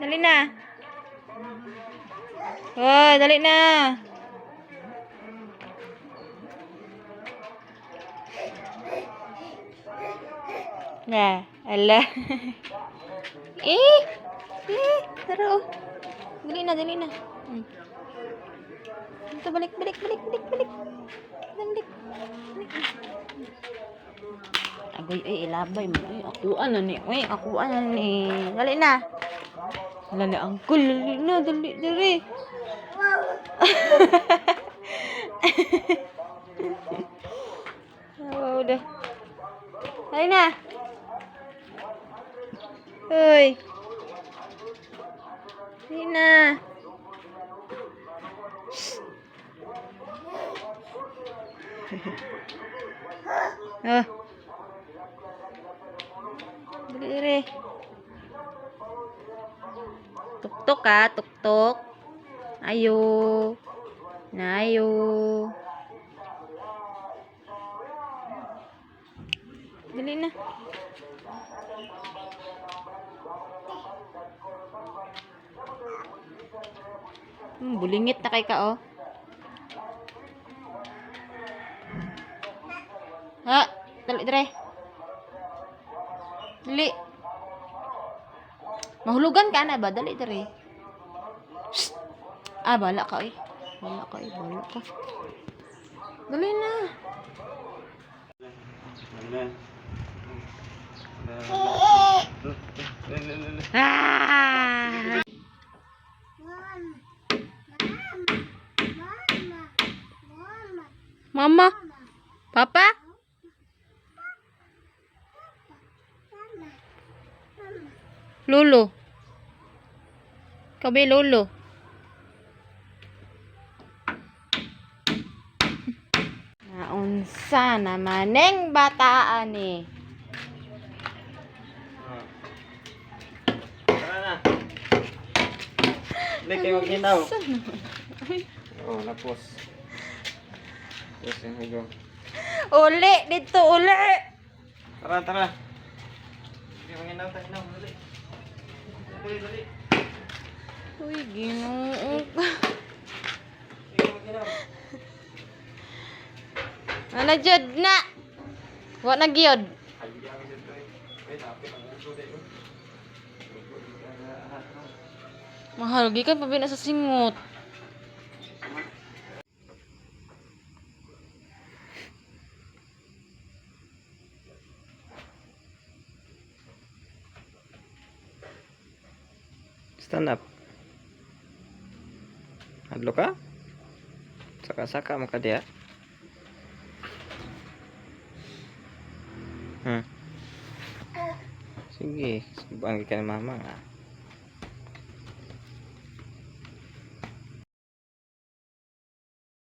Dali na. Oh, dali na. Nah, ala. Tara oh. Dali na, dali na. Ito, balik. Balik. Agay, ilabay mo. Akuan na ni. Akuan na ni. Dali na. Wala na, uncle. Dali na, dali. Wow, dah. Dali na. Hoy. Dali na. Oh. Dali. Tuk-tuk ah, tuk-tuk. Ayo. Na ayo. Dali na. Bulingit na kay ka oh. Ha, dali dire. Dali. Mahulugan ka na ba? Dali dire. Ah, bala ka eh. Bala ka. Dali na. Ah! Mama? Papa? Lolo? Kabe lolo? Naunsa naman ang bataan eh. Tara na. Hindi kayo magkitaw. Oo, lapos. Tapos yung hugong. Uli! Dito uli! Tara. Hindi magkitaw, taginaw. Dali. Uy, Ginoo. Hindi magkitaw. Ano jud na? Wa na gyud. Mahal gikan pa na sa singot. Stand up. Hadlo ka? Saka-saka mo ka diya. Sige, subang ka ni mama nga.